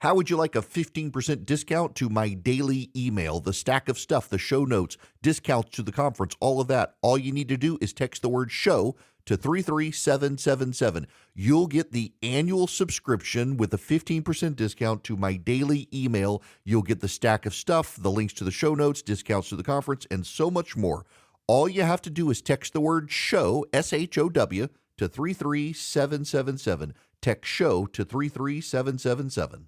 How would you like a 15% discount to my daily email, the stack of stuff, the show notes, discounts to the conference, all of that? All you need to do is text the word show to 33777. You'll get the annual subscription with a 15% discount to my daily email. You'll get the stack of stuff, the links to the show notes, discounts to the conference, and so much more. All you have to do is text the word show, SHOW, to 33777. Text show to 33777.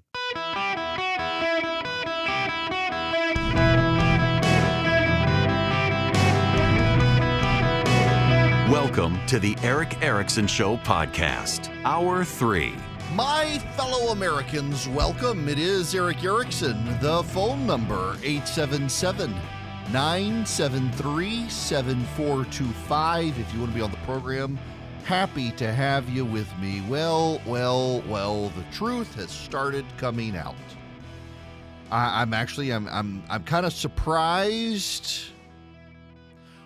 Welcome to the Eric Erickson Show podcast, Hour 3. My fellow Americans, welcome. It is Eric Erickson. The phone number, 877-973-7425. If you want to be on the program, happy to have you with me. Well, the truth has started coming out. I'm kind of surprised.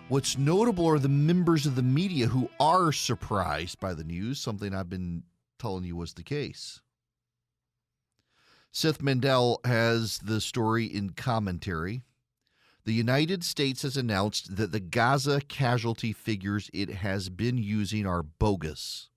What's notable are the members of the media who are surprised by the news, something I've been telling you was the case. Seth Mandel has the story in commentary. The United States has announced that the Gaza casualty figures it has been using are bogus,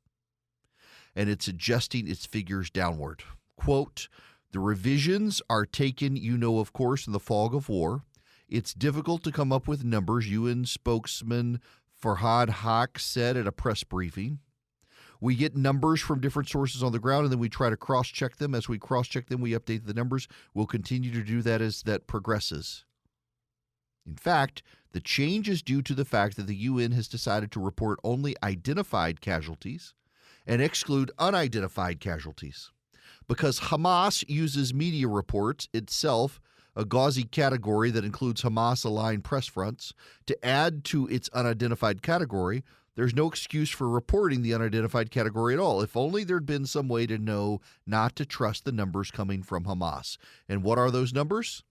and it's adjusting its figures downward. Quote, "The revisions are taken, of course, in the fog of war. It's difficult to come up with numbers," UN spokesman Farhad Haq said at a press briefing. "We get numbers from different sources on the ground, and then we try to cross-check them. As we cross-check them, we update the numbers. We'll continue to do that as that progresses." In fact, the change is due to the fact that the UN has decided to report only identified casualties and exclude unidentified casualties. Because Hamas uses media reports itself, a gauzy category that includes Hamas-aligned press fronts, to add to its unidentified category, there's no excuse for reporting the unidentified category at all. If only there'd been some way to know not to trust the numbers coming from Hamas. And what are those numbers?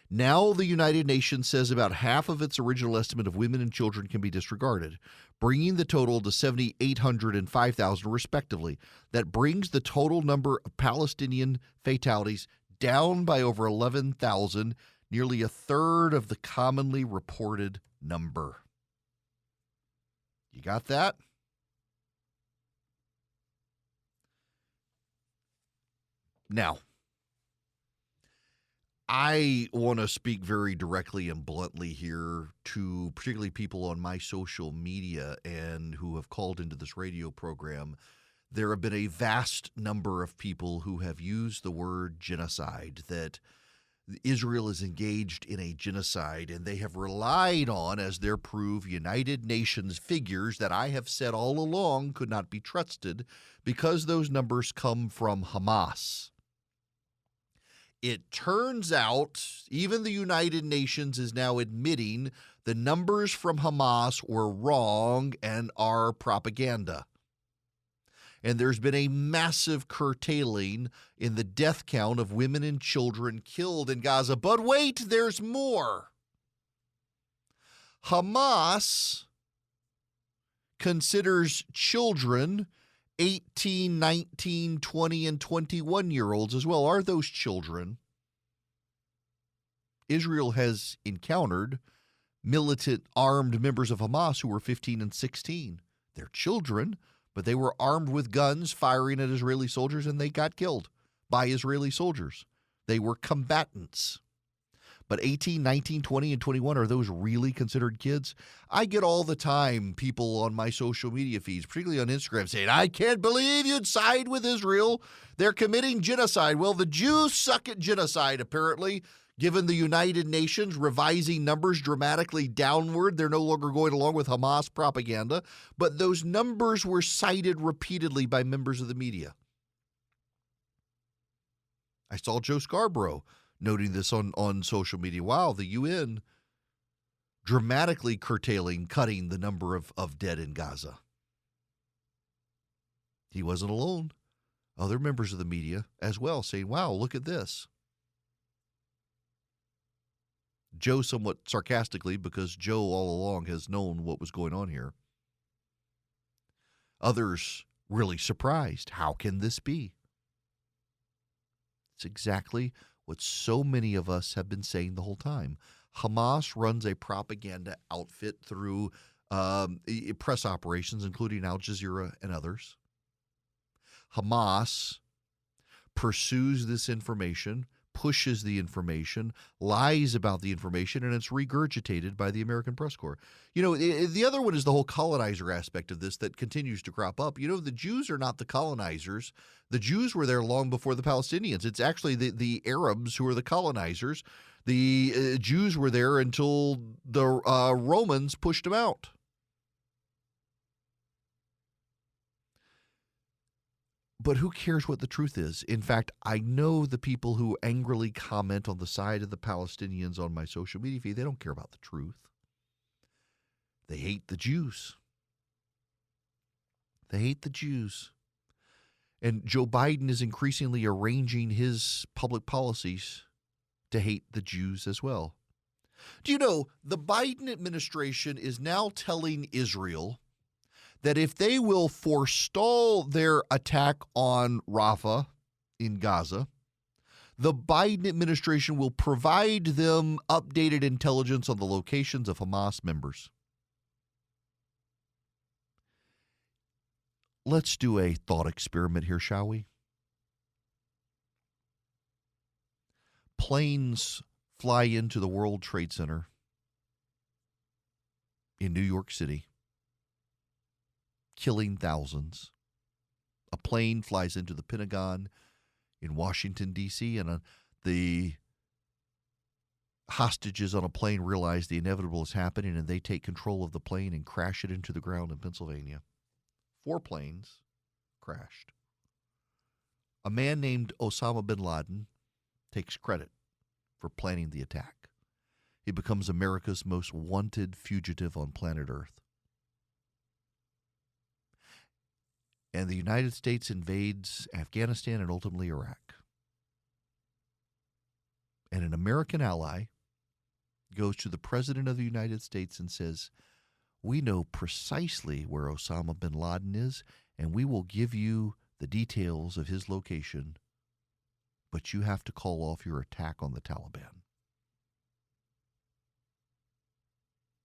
Now the United Nations says about half of its original estimate of women and children can be disregarded, bringing the total to 7,800 and 5,000 respectively. That brings the total number of Palestinian fatalities down by over 11,000, nearly a third of the commonly reported number. You got that? Now, I want to speak very directly and bluntly here to particularly people on my social media and who have called into this radio program. There have been a vast number of people who have used the word genocide, that Israel is engaged in a genocide, and they have relied on as their proof United Nations figures that I have said all along could not be trusted because those numbers come from Hamas. It turns out even the United Nations is now admitting the numbers from Hamas were wrong and are propaganda. And there's been a massive curtailing in the death count of women and children killed in Gaza. But wait, there's more. Hamas considers children 18, 19, 20, and 21-year-olds as well. Are those children? Israel has encountered militant armed members of Hamas who were 15 and 16. They're children, but they were armed with guns firing at Israeli soldiers, and they got killed by Israeli soldiers. They were combatants. But 18, 19, 20, and 21, are those really considered kids? I get all the time people on my social media feeds, particularly on Instagram, saying, "I can't believe you'd side with Israel. They're committing genocide." Well, the Jews suck at genocide, apparently. Given the United Nations revising numbers dramatically downward, they're no longer going along with Hamas propaganda. But those numbers were cited repeatedly by members of the media. I saw Joe Scarborough noting this on social media. Wow, the UN dramatically cutting the number of dead in Gaza. He wasn't alone. Other members of the media as well saying, wow, look at this. Joe somewhat sarcastically, because Joe all along has known what was going on here. Others really surprised. How can this be? It's exactly what so many of us have been saying the whole time. Hamas runs a propaganda outfit through press operations, including Al Jazeera and others. Hamas pursues this information, pushes the information, lies about the information, and it's regurgitated by the American press corps. The other one is the whole colonizer aspect of this that continues to crop up. The Jews are not the colonizers. The Jews were there long before the Palestinians. It's actually the Arabs who are the colonizers. The Jews were there until the Romans pushed them out. But who cares what the truth is? In fact, I know the people who angrily comment on the side of the Palestinians on my social media feed, they don't care about the truth. They hate the Jews. They hate the Jews. And Joe Biden is increasingly arranging his public policies to hate the Jews as well. Do you know the Biden administration is now telling Israel that if they will forestall their attack on Rafah in Gaza, the Biden administration will provide them updated intelligence on the locations of Hamas members. Let's do a thought experiment here, shall we? Planes fly into the World Trade Center in New York City, killing thousands. A plane flies into the Pentagon in Washington, D.C., and the hostages on a plane realize the inevitable is happening, and they take control of the plane and crash it into the ground in Pennsylvania. 4 planes crashed. A man named Osama bin Laden takes credit for planning the attack. He becomes America's most wanted fugitive on planet Earth. And the United States invades Afghanistan and ultimately Iraq. And an American ally goes to the President of the United States and says, "We know precisely where Osama bin Laden is, and we will give you the details of his location, but you have to call off your attack on the Taliban."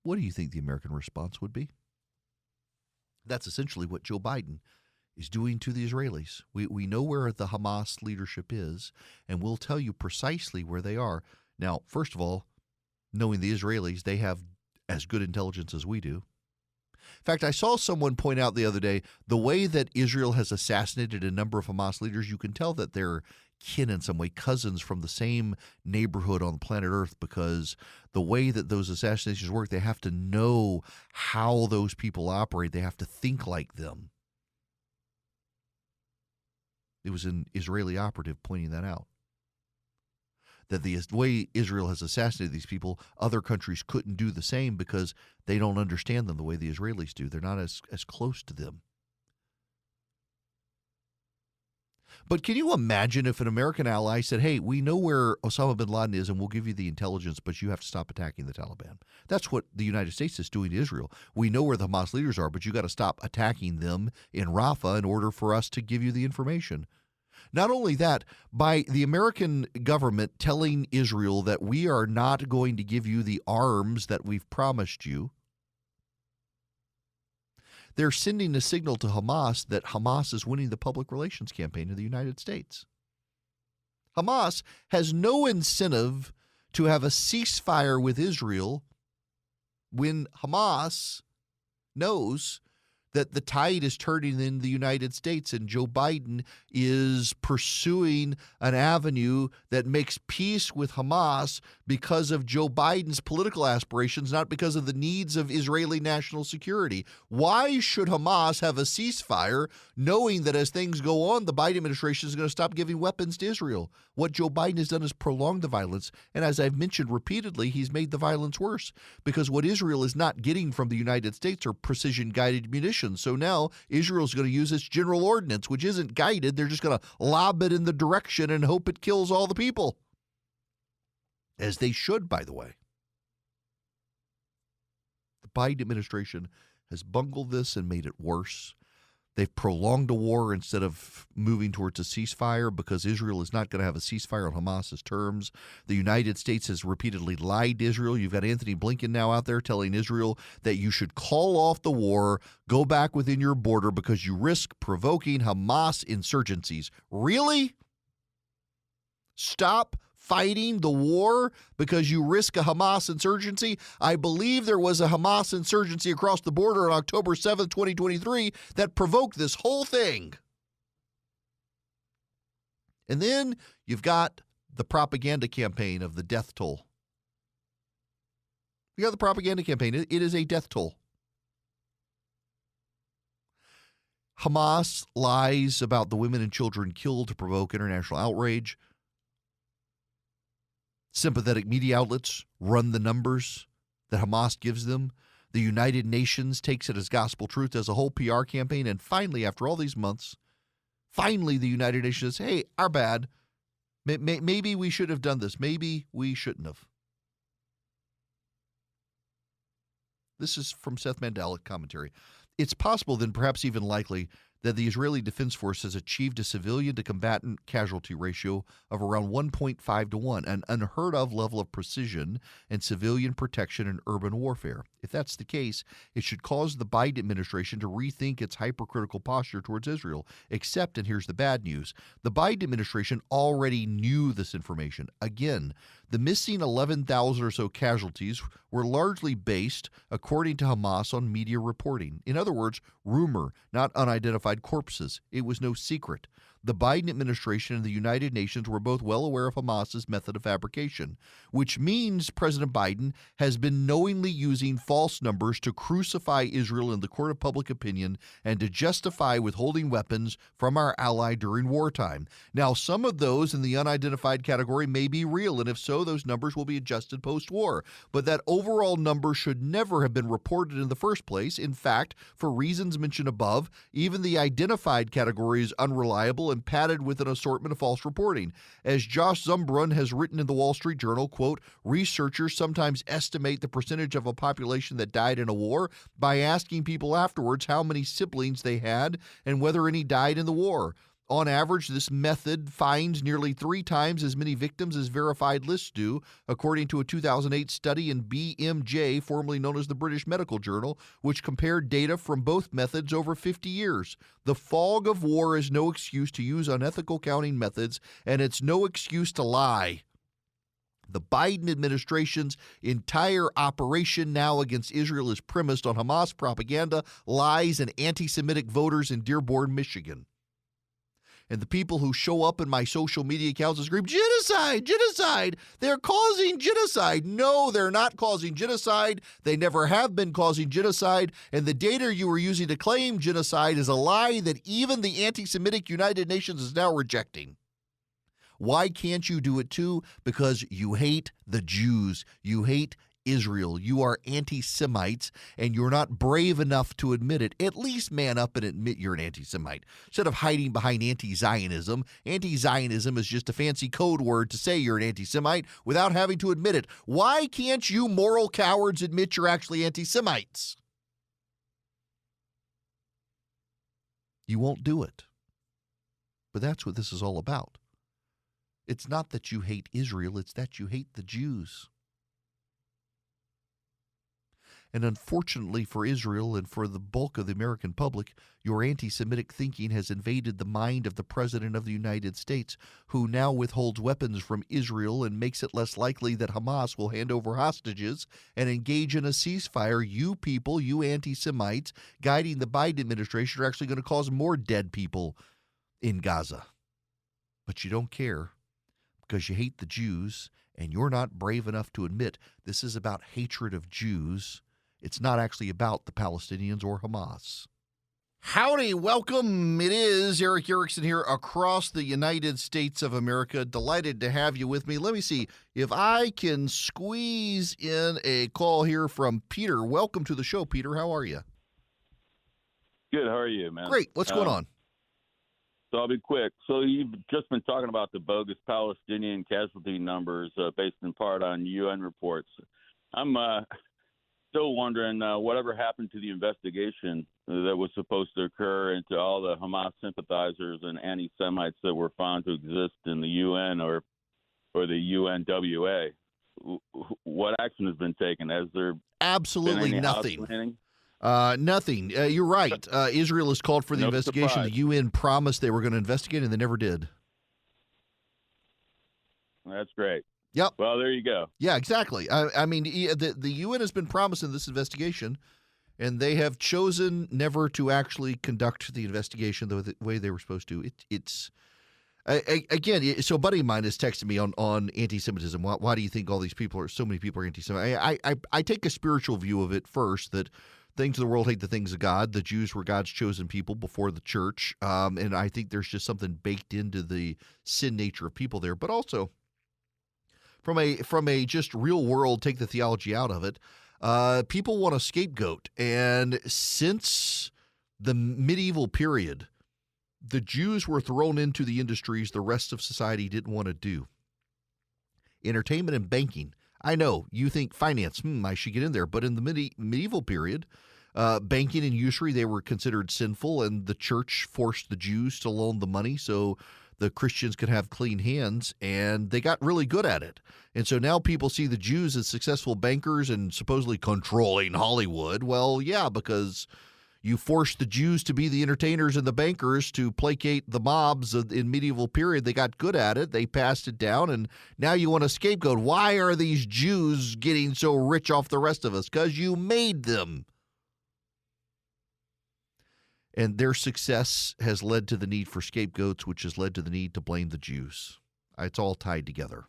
What do you think the American response would be? That's essentially what Joe Biden is doing to the Israelis. We know where the Hamas leadership is, and we'll tell you precisely where they are. Now, first of all, knowing the Israelis, they have as good intelligence as we do. In fact, I saw someone point out the other day, the way that Israel has assassinated a number of Hamas leaders, you can tell that they're kin in some way, cousins from the same neighborhood on planet Earth, because the way that those assassinations work, they have to know how those people operate. They have to think like them. It was an Israeli operative pointing that out. That the way Israel has assassinated these people, other countries couldn't do the same because they don't understand them the way the Israelis do. They're not as close to them. But can you imagine if an American ally said, "Hey, we know where Osama bin Laden is and we'll give you the intelligence, but you have to stop attacking the Taliban." That's what the United States is doing to Israel. We know where the Hamas leaders are, but you got to stop attacking them in Rafah in order for us to give you the information. Not only that, by the American government telling Israel that we are not going to give you the arms that we've promised you, they're sending a signal to Hamas that Hamas is winning the public relations campaign in the United States. Hamas has no incentive to have a ceasefire with Israel when Hamas knows that the tide is turning in the United States and Joe Biden is pursuing an avenue that makes peace with Hamas because of Joe Biden's political aspirations, not because of the needs of Israeli national security. Why should Hamas have a ceasefire knowing that as things go on, the Biden administration is going to stop giving weapons to Israel? What Joe Biden has done is prolong the violence. And as I've mentioned repeatedly, he's made the violence worse because what Israel is not getting from the United States are precision-guided munitions. So now Israel's going to use its general ordnance, which isn't guided. They're just going to lob it in the direction and hope it kills all the people. As they should, by the way. The Biden administration has bungled this and made it worse. They've prolonged the war instead of moving towards a ceasefire because Israel is not going to have a ceasefire on Hamas's terms. The United States has repeatedly lied to Israel. You've got Anthony Blinken now out there telling Israel that you should call off the war, go back within your border because you risk provoking Hamas insurgencies. Really? Stop fighting the war because you risk a Hamas insurgency? I believe there was a Hamas insurgency across the border on October 7th, 2023 that provoked this whole thing. And then you've got the propaganda campaign of the death toll. You got the propaganda campaign. It is a death toll. Hamas lies about the women and children killed to provoke international outrage. Sympathetic media outlets run the numbers that Hamas gives them. The United Nations takes it as gospel truth as a whole PR campaign. And finally, after all these months, finally the United Nations says, hey, our bad. Maybe we should have done this. Maybe we shouldn't have. This is from Seth Mandel commentary. It's possible, then perhaps even likely, that the Israeli Defense Force has achieved a civilian-to-combatant casualty ratio of around 1.5 to 1, an unheard-of level of precision and civilian protection in urban warfare. If that's the case, it should cause the Biden administration to rethink its hypercritical posture towards Israel. Except, and here's the bad news, the Biden administration already knew this information. Again, the missing 11,000 or so casualties were largely based, according to Hamas, on media reporting. In other words, rumor, not unidentified corpses. It was no secret. The Biden administration and the United Nations were both well aware of Hamas's method of fabrication, which means President Biden has been knowingly using false numbers to crucify Israel in the court of public opinion and to justify withholding weapons from our ally during wartime. Now, some of those in the unidentified category may be real, and if so, those numbers will be adjusted post-war. But that overall number should never have been reported in the first place. In fact, for reasons mentioned above, even the identified category is unreliable and padded with an assortment of false reporting. As Josh Zumbrun has written in the Wall Street Journal, quote, researchers sometimes estimate the percentage of a population that died in a war by asking people afterwards how many siblings they had and whether any died in the war. On average, this method finds nearly 3 times as many victims as verified lists do, according to a 2008 study in BMJ, formerly known as the British Medical Journal, which compared data from both methods over 50 years. The fog of war is no excuse to use unethical counting methods, and it's no excuse to lie. The Biden administration's entire operation now against Israel is premised on Hamas propaganda, lies, and anti-Semitic voters in Dearborn, Michigan. And the people who show up in my social media accounts and scream, genocide, genocide, they're causing genocide. No, they're not causing genocide. They never have been causing genocide. And the data you were using to claim genocide is a lie that even the anti-Semitic United Nations is now rejecting. Why can't you do it too? Because you hate the Jews. You hate Israel. You are anti-Semites, and you're not brave enough to admit it. At least man up and admit you're an anti-Semite. Instead of hiding behind anti-Zionism, anti-Zionism is just a fancy code word to say you're an anti-Semite without having to admit it. Why can't you moral cowards admit you're actually anti-Semites? You won't do it. But that's what this is all about. It's not that you hate Israel, it's that you hate the Jews. And unfortunately for Israel and for the bulk of the American public, your anti-Semitic thinking has invaded the mind of the President of the United States, who now withholds weapons from Israel and makes it less likely that Hamas will hand over hostages and engage in a ceasefire. You people, you anti-Semites, guiding the Biden administration are actually going to cause more dead people in Gaza. But you don't care because you hate the Jews, and you're not brave enough to admit this is about hatred of Jews. It's not actually about the Palestinians or Hamas. Howdy, welcome. It is Eric Erickson here across the United States of America. Delighted to have you with me. Let me see if I can squeeze in a call here from Peter. Welcome to the show, Peter. How are you? Good. How are you, man? Great. What's going on? So I'll be quick. So you've just been talking about the bogus Palestinian casualty numbers based in part on UN reports. I'm still wondering whatever happened to the investigation that was supposed to occur into all the Hamas sympathizers and anti-Semites that were found to exist in the UN or the UNWA. What action has been taken? Has there Absolutely been any nothing. house cleaning? Nothing. You're right. Israel has called for the No investigation. surprise. The UN promised they were going to investigate, and they never did. That's great. Yep. Well, there you go. Yeah, exactly. I mean, the UN has been promising this investigation, and they have chosen never to actually conduct the investigation the way they were supposed to. Again, so a buddy of mine has texted me on anti-Semitism. Why do you think so many people are anti-Semitic? I take a spiritual view of it first, that things of the world hate the things of God. The Jews were God's chosen people before the church, and I think there's just something baked into the sin nature of people there. But also, from a just real world, take the theology out of it, people want a scapegoat. And since the medieval period, the Jews were thrown into the industries the rest of society didn't want to do. Entertainment and banking. I know you think finance, I should get in there. But in the medieval period, banking and usury, they were considered sinful, and the church forced the Jews to loan the money so the Christians could have clean hands, and they got really good at it. And so now people see the Jews as successful bankers and supposedly controlling Hollywood. Well, yeah, because you forced the Jews to be the entertainers and the bankers to placate the mobs in medieval period. They got good at it. They passed it down, and now you want a scapegoat. Why are these Jews getting so rich off the rest of us? Because you made them. And their success has led to the need for scapegoats, which has led to the need to blame the Jews. It's all tied together.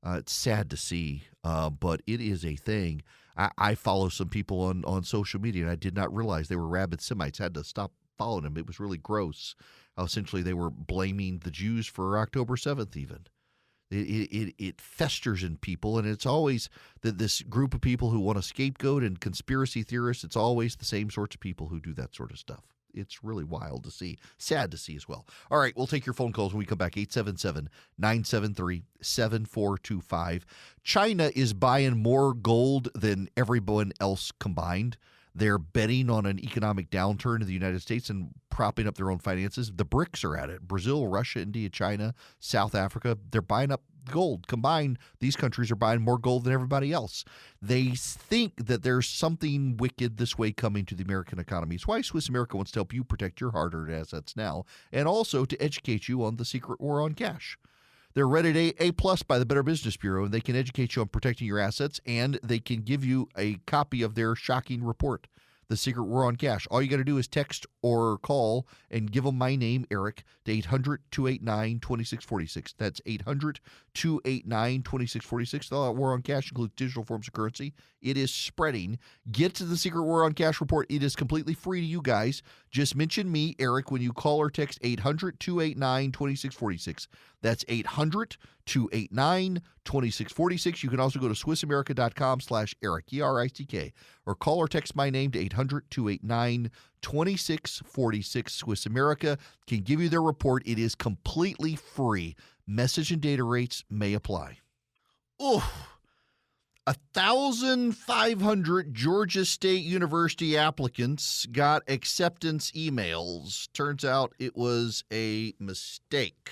It's sad to see, but it is a thing. I follow some people on social media, and I did not realize they were rabid Semites. I had to stop following them. It was really gross how essentially they were blaming the Jews for October 7th even. It festers in people, and it's always this group of people who want a scapegoat and conspiracy theorists. It's always the same sorts of people who do that sort of stuff. It's really wild to see. Sad to see as well. All right, we'll take your phone calls when we come back. 877-973-7425. China is buying more gold than everyone else combined. They're betting on an economic downturn in the United States and propping up their own finances. The BRICS are at it. Brazil, Russia, India, China, South Africa, they're buying up gold. Combined, these countries are buying more gold than everybody else. They think that there's something wicked this way coming to the American economy. It's why Swiss America wants to help you protect your hard-earned assets now, and also to educate you on the secret war on cash. They're rated A+ by the Better Business Bureau, and they can educate you on protecting your assets, and they can give you a copy of their shocking report, The Secret War on Cash. All you got to do is text or call and give them my name, Eric, to 800-289-2646. That's 800-289-2646. The War on Cash includes digital forms of currency. It is spreading. Get to The Secret War on Cash report. It is completely free to you guys. Just mention me, Eric, when you call or text 800-289-2646. That's 800-289-2646. You can also go to SwissAmerica.com/Eric, E-R-I-C-K, or call or text my name to 800-289-2646. Swiss America can give you their report. It is completely free. Message and data rates may apply. Oof. 1,500 Georgia State University applicants got acceptance emails. Turns out it was a mistake.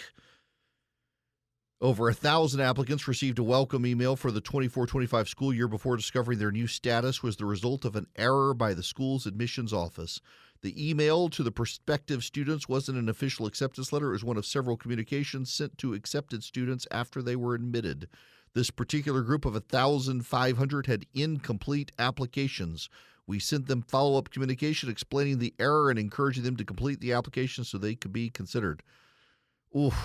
Over 1,000 applicants received a welcome email for the 24-25 school year before discovering their new status was the result of an error by the school's admissions office. The email to the prospective students wasn't an official acceptance letter. It was one of several communications sent to accepted students after they were admitted. This particular group of 1,500 had incomplete applications. We sent them follow-up communication explaining the error and encouraging them to complete the application so they could be considered. Oof,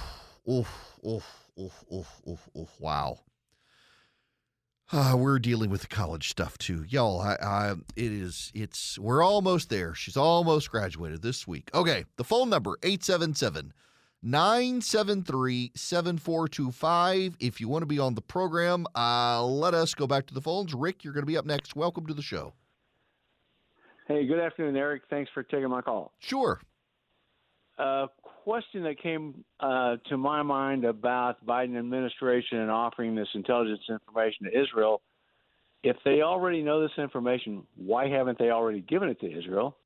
oof, oof, oof, oof, oof, oof. Wow. We're dealing with the college stuff too. Y'all, we're almost there. She's almost graduated this week. Okay, the phone number, 877-973-7425. If you want to be on the program, let us go back to the phones. Rick, you're going to be up next. Welcome to the show. Hey, good afternoon, Eric. Thanks for taking my call. Sure. A question that came to my mind about Biden administration and offering this intelligence information to Israel if they already know this information, why haven't they already given it to Israel?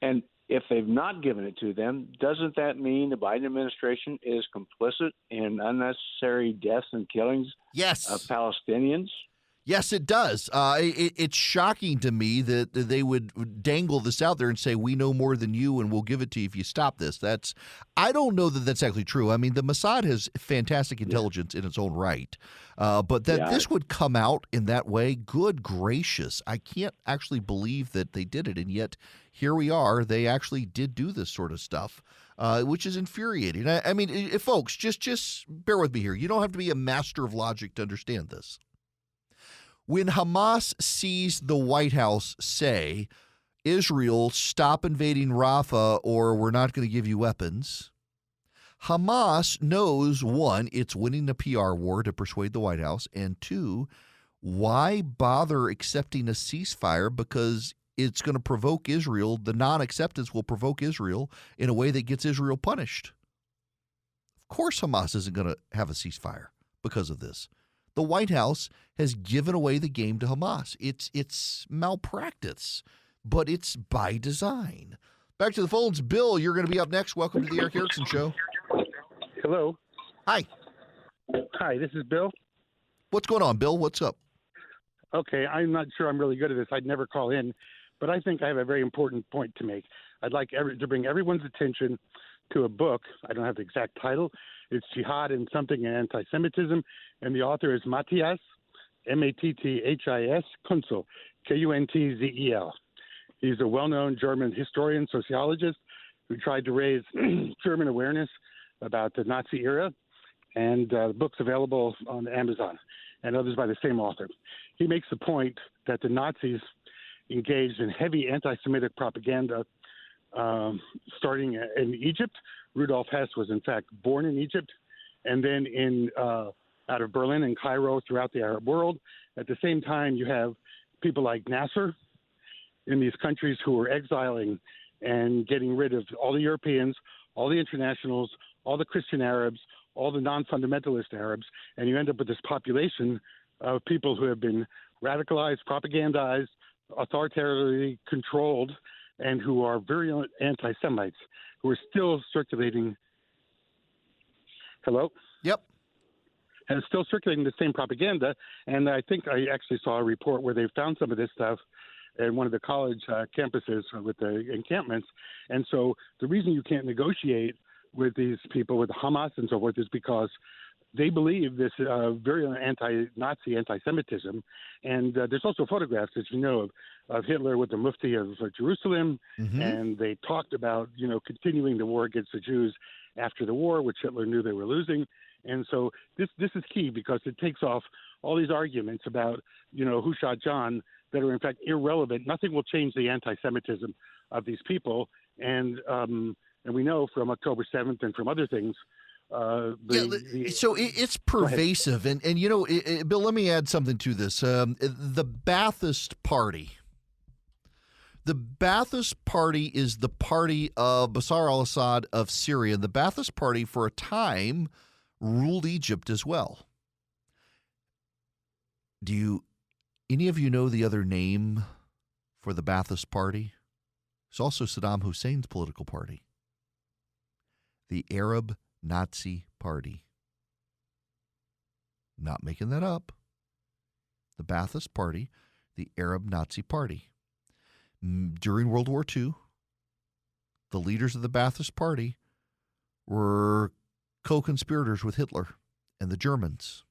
And if they've not given it to them, doesn't that mean the Biden administration is complicit in unnecessary deaths and killings Yes. of Palestinians? Yes, it does. It's shocking to me that they would dangle this out there and say, we know more than you and we'll give it to you if you stop this. I don't know that that's actually true. I mean, the Mossad has fantastic intelligence in its own right. But that this would come out in that way, good gracious. I can't actually believe that they did it. And yet here we are. They actually did do this sort of stuff, which is infuriating. I mean, folks, just bear with me here. You don't have to be a master of logic to understand this. When Hamas sees the White House say, Israel, stop invading Rafah or we're not going to give you weapons, Hamas knows, one, it's winning the PR war to persuade the White House, and two, why bother accepting a ceasefire? Because it's going to provoke Israel. The non-acceptance will provoke Israel in a way that gets Israel punished. Of course Hamas isn't going to have a ceasefire because of this. The White House has given away the game to Hamas. It's malpractice, but it's by design. Back to the phones. Bill, you're going to be up next. Welcome to the Eric Erickson Show. Hello. Hi. Hi, this is Bill. What's going on, Bill? What's up? Okay, I'm not sure I'm really good at this. I'd never call in, but I think I have a very important point to make. I'd like to bring everyone's attention to a book. I don't have the exact title. It's Jihad and Something in Anti-Semitism, and the author is Matthias, Matthias Kunzel, Kuntzel. He's a well-known German historian, sociologist, who tried to raise German awareness about the Nazi era, and the book's available on Amazon and others by the same author. He makes the point that the Nazis engaged in heavy anti-Semitic propaganda starting in Egypt. Rudolf Hess was, in fact, born in Egypt, and then out of Berlin and Cairo throughout the Arab world. At the same time, you have people like Nasser in these countries who are exiling and getting rid of all the Europeans, all the internationals, all the Christian Arabs, all the non-fundamentalist Arabs, and you end up with this population of people who have been radicalized, propagandized, authoritarianly controlled, and who are virulent anti-Semites who are still circulating. Hello? Yep. And it's still circulating the same propaganda. And I think I actually saw a report where they found some of this stuff at one of the college campuses with the encampments. And so the reason you can't negotiate with these people, with Hamas and so forth, is because they believe this virulent anti-Nazi anti-Semitism. And there's also photographs, as you know, of Hitler with the Mufti of Jerusalem. Mm-hmm. And they talked about, continuing the war against the Jews after the war, which Hitler knew they were losing. And so this is key because it takes off all these arguments about, who shot John that are in fact irrelevant. Nothing will change the anti-Semitism of these people. And we know from October 7th and from other things, so it's pervasive. And Bill, let me add something to this. The Ba'athist Party. The Ba'athist Party is the party of Bashar al-Assad of Syria. The Ba'athist Party, for a time, ruled Egypt as well. Do any of you know the other name for the Ba'athist Party? It's also Saddam Hussein's political party. The Arab Nazi Party. Not making that up. The Ba'athist Party, the Arab Nazi Party. During World War II, the leaders of the Ba'athist Party were co-conspirators with Hitler and the Germans.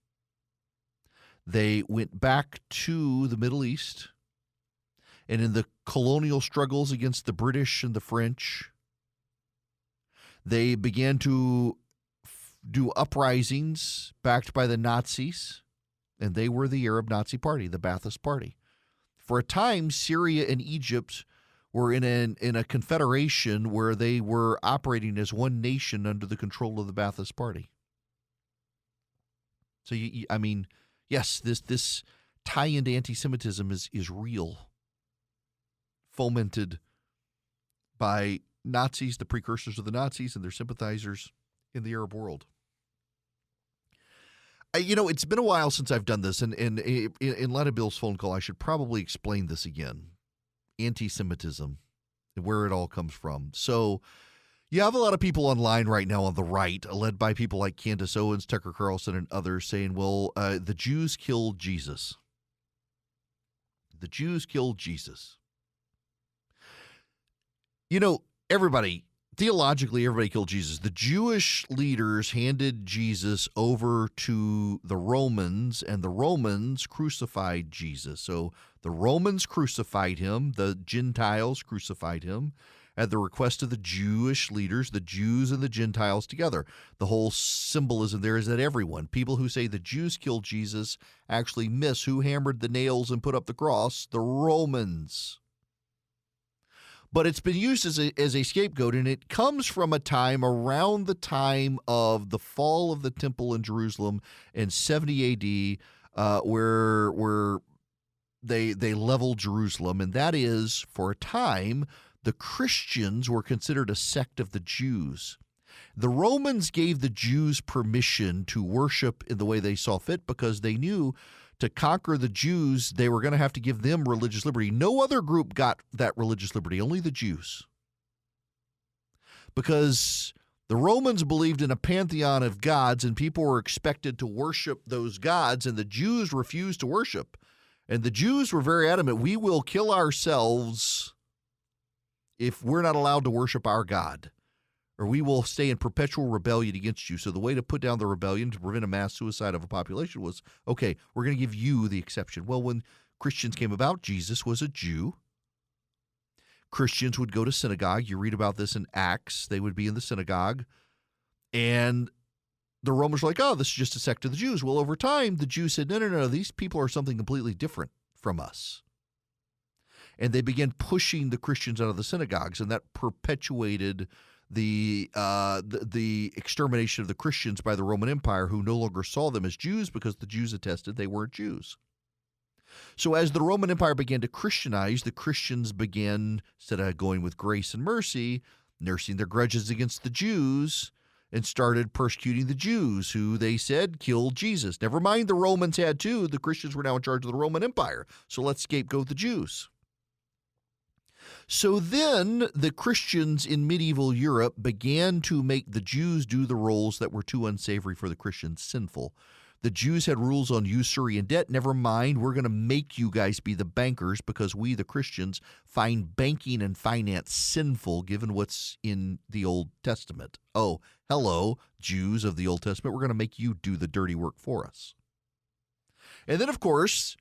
They went back to the Middle East, and in the colonial struggles against the British and the French, they began to do uprisings backed by the Nazis, and they were the Arab Nazi Party, the Ba'athist Party. For a time, Syria and Egypt were in a confederation where they were operating as one nation under the control of the Ba'athist Party. So, yes, this tie into anti-Semitism is real, fomented by Nazis, the precursors of the Nazis, and their sympathizers in the Arab world. It's been a while since I've done this, and in light of Bill's phone call, I should probably explain this again. Anti-Semitism, where it all comes from. So you have a lot of people online right now on the right, led by people like Candace Owens, Tucker Carlson, and others, saying, well, the Jews killed Jesus. The Jews killed Jesus. Theologically, everybody killed Jesus. The Jewish leaders handed Jesus over to the Romans, and the Romans crucified Jesus. So the Romans crucified him. The Gentiles crucified him at the request of the Jewish leaders, the Jews and the Gentiles together. The whole symbolism there is that people who say the Jews killed Jesus, actually miss who hammered the nails and put up the cross: the Romans. But it's been used as a scapegoat, and it comes from a time around the time of the fall of the temple in Jerusalem in 70 A.D., where they leveled Jerusalem, and that is, for a time, the Christians were considered a sect of the Jews. The Romans gave the Jews permission to worship in the way they saw fit because they knew to conquer the Jews, they were going to have to give them religious liberty. No other group got that religious liberty, only the Jews. Because the Romans believed in a pantheon of gods, and people were expected to worship those gods, and the Jews refused to worship. And the Jews were very adamant, we will kill ourselves if we're not allowed to worship our God, or we will stay in perpetual rebellion against you. So the way to put down the rebellion to prevent a mass suicide of a population was, okay, we're going to give you the exception. Well, when Christians came about, Jesus was a Jew. Christians would go to synagogue. You read about this in Acts. They would be in the synagogue. And the Romans were like, oh, this is just a sect of the Jews. Well, over time, the Jews said, no, these people are something completely different from us. And they began pushing the Christians out of the synagogues, and that perpetuated the extermination of the Christians by the Roman Empire, who no longer saw them as Jews because the Jews attested they weren't Jews. So as the Roman Empire began to Christianize, the Christians began, instead of going with grace and mercy, nursing their grudges against the Jews and started persecuting the Jews, who they said killed Jesus. Never mind, the Romans had too. The Christians were now in charge of the Roman Empire. So let's scapegoat the Jews. So then the Christians in medieval Europe began to make the Jews do the roles that were too unsavory for the Christians, sinful. The Jews had rules on usury and debt. Never mind, we're going to make you guys be the bankers because we, the Christians, find banking and finance sinful given what's in the Old Testament. Oh, hello, Jews of the Old Testament, we're going to make you do the dirty work for us. And then, of course,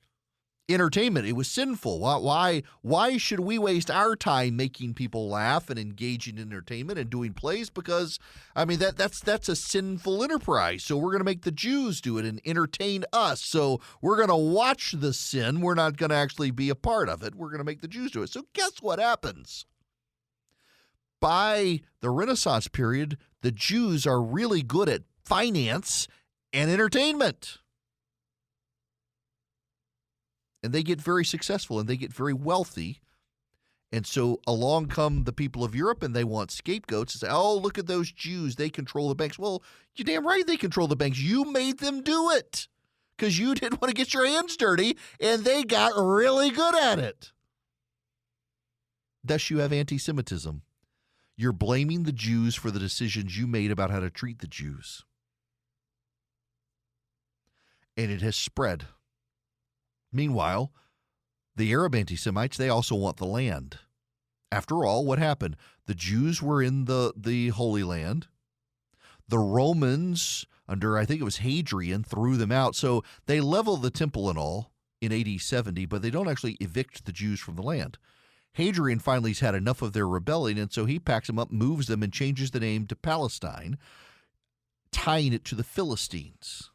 entertainment. It was sinful. Why should we waste our time making people laugh and engaging in entertainment and doing plays? Because, that's a sinful enterprise. So we're going to make the Jews do it and entertain us. So we're going to watch the sin. We're not going to actually be a part of it. We're going to make the Jews do it. So guess what happens? By the Renaissance period, the Jews are really good at finance and entertainment. And they get very successful and they get very wealthy. And so along come the people of Europe and they want scapegoats and say, oh, look at those Jews. They control the banks. Well, you're damn right they control the banks. You made them do it because you didn't want to get your hands dirty and they got really good at it. Thus you have anti-Semitism. You're blaming the Jews for the decisions you made about how to treat the Jews. And it has spread. Meanwhile, the Arab anti-Semites, they also want the land. After all, what happened? The Jews were in the Holy Land. The Romans, under I think it was Hadrian, threw them out. So they level the temple and all in AD 70, but they don't actually evict the Jews from the land. Hadrian finally has had enough of their rebellion, and so he packs them up, moves them, and changes the name to Palestine, tying it to the Philistines.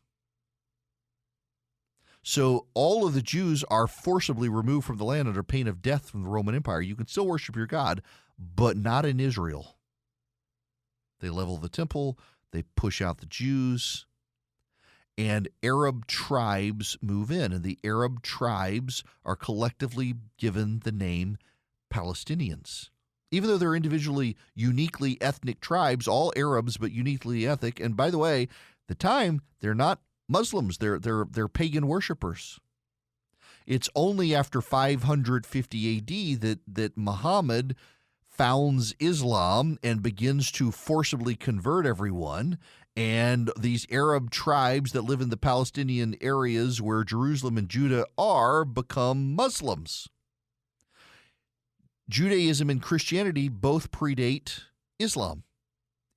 So all of the Jews are forcibly removed from the land under pain of death from the Roman Empire. You can still worship your God, but not in Israel. They level the temple, they push out the Jews, and Arab tribes move in. And the Arab tribes are collectively given the name Palestinians. Even though they're individually, uniquely ethnic tribes, all Arabs, but uniquely ethnic. And by the way, at the time, they're not Muslims. They're pagan worshipers. It's only after 550 AD that Muhammad founds Islam and begins to forcibly convert everyone. And these Arab tribes that live in the Palestinian areas where Jerusalem and Judah are become Muslims. Judaism and Christianity both predate Islam.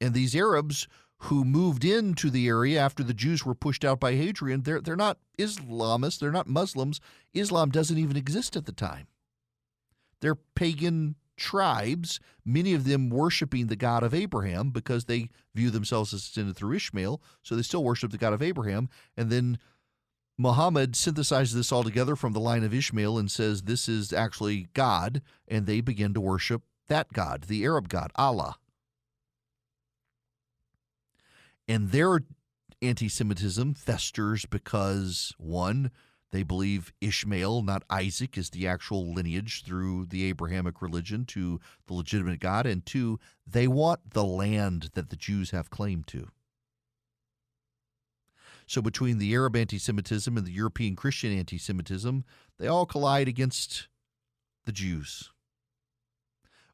And these Arabs who moved into the area after the Jews were pushed out by Hadrian, they're not Islamists, they're not Muslims. Islam doesn't even exist at the time. They're pagan tribes, many of them worshiping the God of Abraham because they view themselves as descended through Ishmael, so they still worship the God of Abraham. And then Muhammad synthesizes this all together from the line of Ishmael and says this is actually God, and they begin to worship that God, the Arab God, Allah. And their anti-Semitism festers because, one, they believe Ishmael, not Isaac, is the actual lineage through the Abrahamic religion to the legitimate God, and two, they want the land that the Jews have claim to. So between the Arab anti-Semitism and the European Christian anti-Semitism, they all collide against the Jews.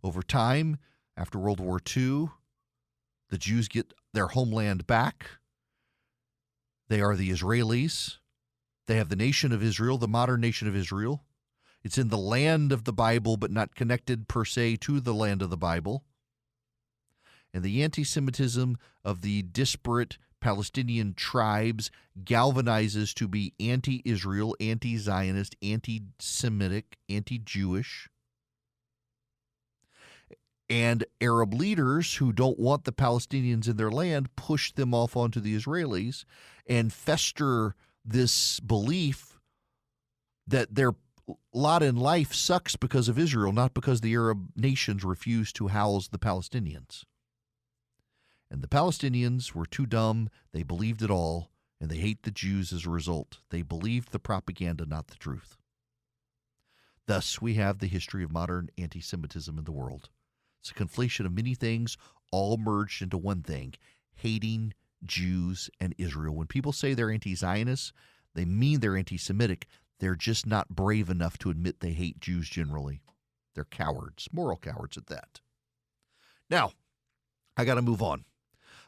Over time, after World War II, the Jews get their homeland back. They are the Israelis. They have the nation of Israel, the modern nation of Israel. It's in the land of the Bible, but not connected per se to the land of the Bible. And the anti-Semitism of the disparate Palestinian tribes galvanizes to be anti-Israel, anti-Zionist, anti-Semitic, anti-Jewish. And Arab leaders who don't want the Palestinians in their land push them off onto the Israelis and fester this belief that their lot in life sucks because of Israel, not because the Arab nations refuse to house the Palestinians. And the Palestinians were too dumb. They believed it all, and they hate the Jews as a result. They believed the propaganda, not the truth. Thus, we have the history of modern anti-Semitism in the world. It's a conflation of many things, all merged into one thing, hating Jews and Israel. When people say they're anti-Zionists, they mean they're anti-Semitic. They're just not brave enough to admit they hate Jews generally. They're cowards, moral cowards at that. Now, I got to move on.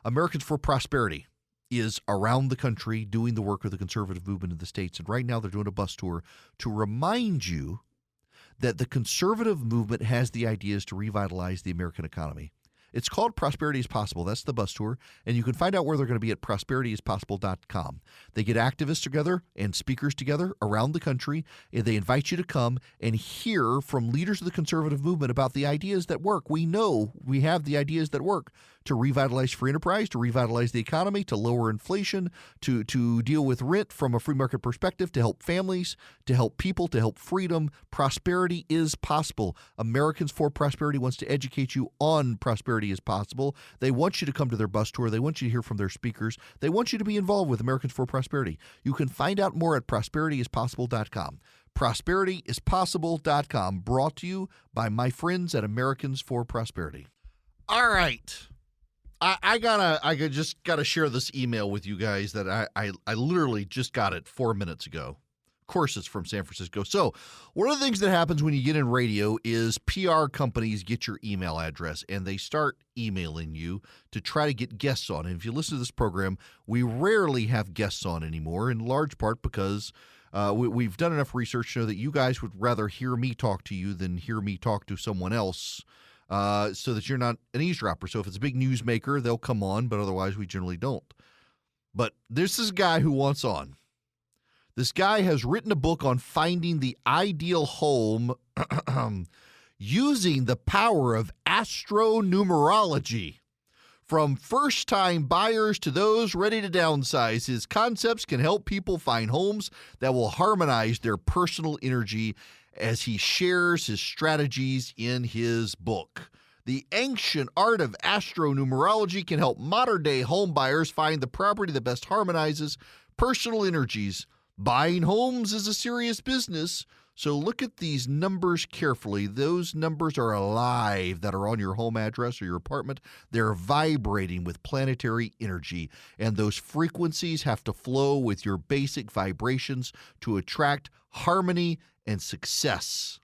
Americans for Prosperity is around the country doing the work of the conservative movement in the States. And right now they're doing a bus tour to remind you that the conservative movement has the ideas to revitalize the American economy. It's called Prosperity is Possible. That's the bus tour. And you can find out where they're going to be at prosperityispossible.com. They get activists together and speakers together around the country, and they invite you to come and hear from leaders of the conservative movement about the ideas that work. We know we have the ideas that work to revitalize free enterprise, to revitalize the economy, to lower inflation, to deal with rent from a free market perspective, to help families, to help people, to help freedom. Prosperity is possible. Americans for Prosperity wants to educate you on prosperity is possible. They want you to come to their bus tour. They want you to hear from their speakers. They want you to be involved with Americans for Prosperity. You can find out more at prosperityispossible.com. prosperityispossible.com, brought to you by my friends at Americans for Prosperity. All right. I just gotta share this email with you guys that I literally just got it 4 minutes ago. Of course, it's from San Francisco. So one of the things that happens when you get in radio is PR companies get your email address and they start emailing you to try to get guests on. And if you listen to this program, we rarely have guests on anymore, in large part because we've done enough research to know that you guys would rather hear me talk to you than hear me talk to someone else. So that you're not an eavesdropper. So if it's a big newsmaker, they'll come on, but otherwise we generally don't. But this is a guy who wants on. This guy has written a book on finding the ideal home using the power of astronumerology. From first-time buyers to those ready to downsize, his concepts can help people find homes that will harmonize their personal energy as he shares his strategies in his book. The ancient art of astronumerology can help modern-day home buyers find the property that best harmonizes personal energies. Buying homes is a serious business, So look at these numbers carefully. Those numbers are alive that are on your home address or your apartment. They're vibrating with planetary energy, and those frequencies have to flow with your basic vibrations to attract harmony and success.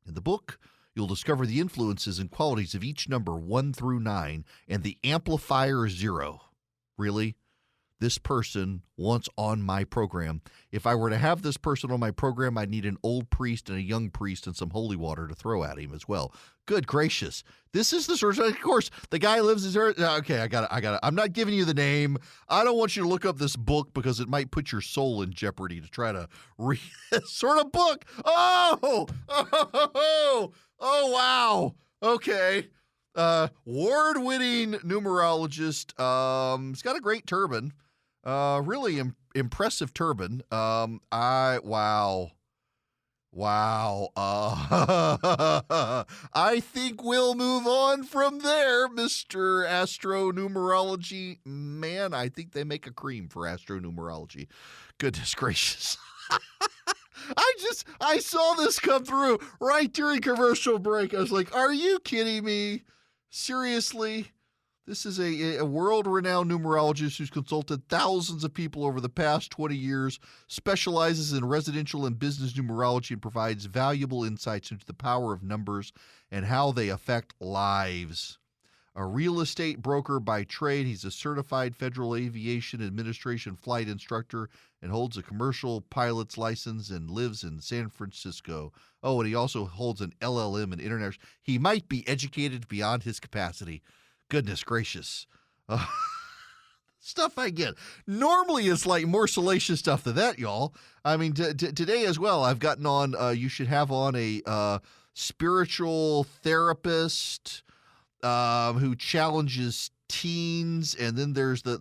In the book, you'll discover the influences and qualities of each number 1 through 9 and the amplifier 0. Really? This person wants on my program. If I were to have this person on my program, I'd need an old priest and a young priest and some holy water to throw at him as well. Good gracious. This is the source. Of course, the guy lives in... Okay, I got it. I'm not giving you the name. I don't want you to look up this book because it might put your soul in jeopardy to try to read this sort of book. Oh, wow. Okay. Award-winning numerologist. He's got a great turban. Really impressive turban. Wow. I think we'll move on from there, Mr. Astronumerology man. I think they make a cream for astronumerology. Goodness gracious. I saw this come through right during commercial break. I was like, are you kidding me? Seriously? This is a world-renowned numerologist who's consulted thousands of people over the past 20 years, specializes in residential and business numerology, and provides valuable insights into the power of numbers and how they affect lives. A real estate broker by trade, he's a certified Federal Aviation Administration flight instructor and holds a commercial pilot's license and lives in San Francisco. Oh, and he also holds an LLM in international. He might be educated beyond his capacity. Goodness gracious. Stuff I get. Normally it's like more salacious stuff than that, y'all. I mean, today as well, I've gotten on, you should have on a spiritual therapist who challenges teens, and then there's the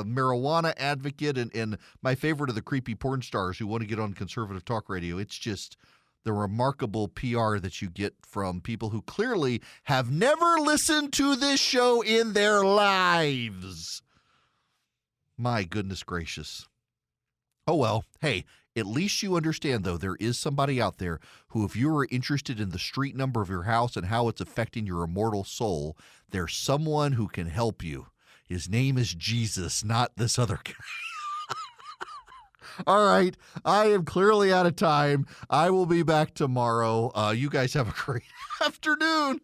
marijuana advocate, and my favorite are the creepy porn stars who want to get on conservative talk radio. It's just the remarkable PR that you get from people who clearly have never listened to this show in their lives. My goodness gracious. Oh, well, hey, at least you understand, though, there is somebody out there who, if you are interested in the street number of your house and how it's affecting your immortal soul, there's someone who can help you. His name is Jesus, not this other guy. All right, I am clearly out of time. I will be back tomorrow. You guys have a great afternoon.